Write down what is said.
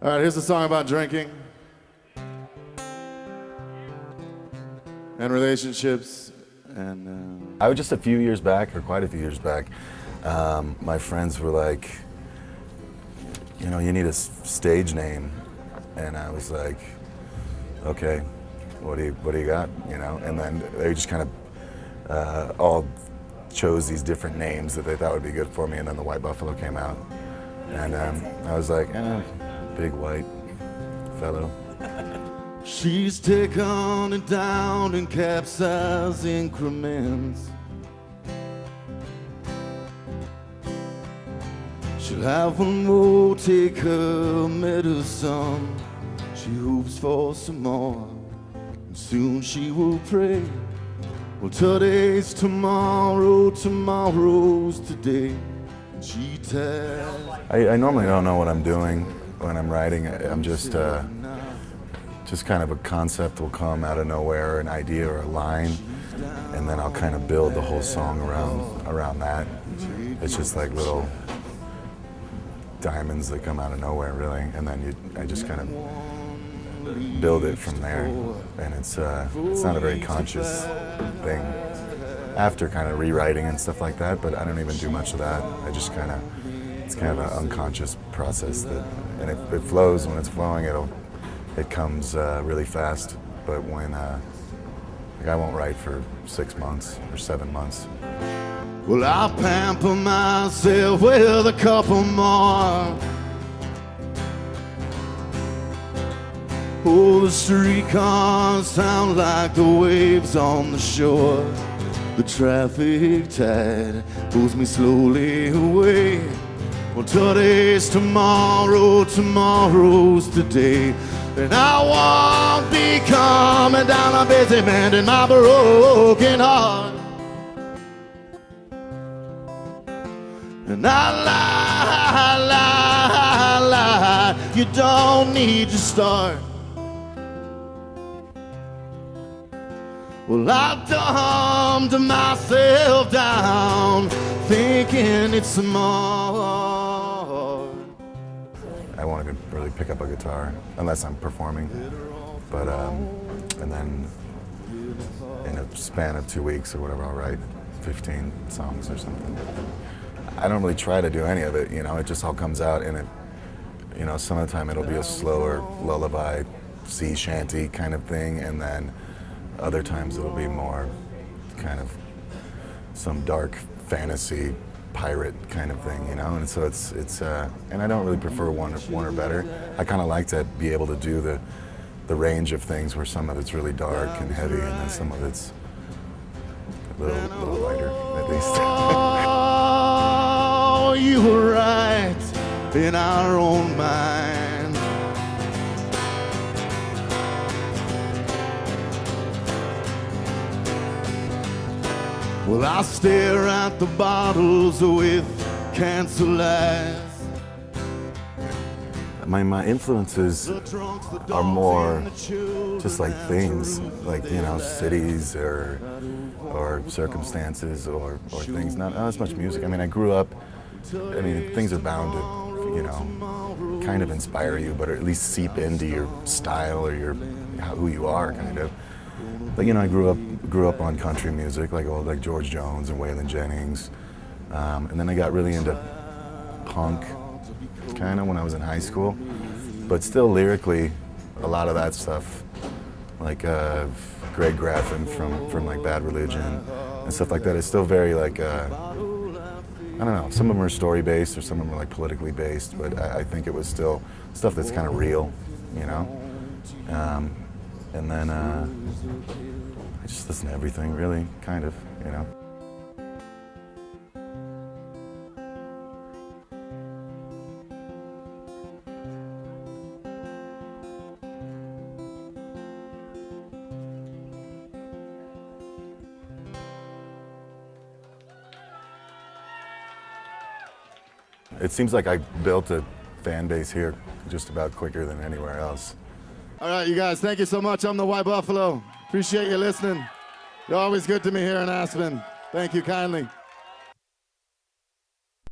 All right, here's a song about drinking and relationships. And I was just a few years back, or quite a few years back, my friends were like, you know, you need a stage name. And I was like, okay, what do you got, you know? And then they just kind of all chose these different names that they thought would be good for me, and then the White Buffalo came out. And I was like, big white fellow. She's taken it down in capsize increments. She'll have one more, take her medicine. She hopes for some more, and soon she will pray. Well, today's tomorrow, tomorrow's today. And she tells. I normally don't know what I'm doing when I'm writing. I'm just kind of a concept will come out of nowhere, an idea or a line, and then I'll kind of build the whole song around that. It's just like little diamonds that come out of nowhere, really, and then I just kind of build it from there. And it's not a very conscious thing after kind of rewriting and stuff like that, but I don't even do much of that. It's kind of an unconscious process and it flows. When it's flowing, it comes really fast. But when like I won't write for 6 months or 7 months. Well, I'll pamper myself with a couple more. Oh, the streetcars sound like the waves on the shore. The traffic tide pulls me slowly away. Well, today's tomorrow, tomorrow's today. And I won't be coming down a busy man in my broken heart. And I lie, you don't need to start. Well, I dumbed myself down, thinking it's more. I won't even really pick up a guitar unless I'm performing. But and then in a span of 2 weeks or whatever, I'll write 15 songs or something. I don't really try to do any of it, you know, it just all comes out, and it, you know, some of the time it'll be a slower lullaby, sea shanty kind of thing, and then other times it'll be more kind of some dark fantasy pirate kind of thing, you know, and so it's and I don't really prefer one or better. I kind of like to be able to do the range of things where some of it's really dark and heavy, and then some of it's a little lighter, at least. You were right in our own mind. Well, I stare at the bottles with cancel eyes. My influences are more just like things, like, you know, cities or circumstances or things, not as much music. I mean, I grew up, I mean, things are bound to, you know, kind of inspire you, but at least seep into your style or who you are, kind of. But, you know, I grew up on country music, like George Jones and Waylon Jennings, and then I got really into punk, kind of, when I was in high school. But still, lyrically, a lot of that stuff, like Greg Graffin from like Bad Religion and stuff like that, is still very like. I don't know, some of them are story-based or some of them are like politically based, but I think it was still stuff that's kind of real, you know? And then I just listen to everything, really, kind of, you know? It seems like I built a fan base here just about quicker than anywhere else. All right, you guys, thank you so much. I'm the White Buffalo. Appreciate you listening. You're always good to me here in Aspen. Thank you kindly.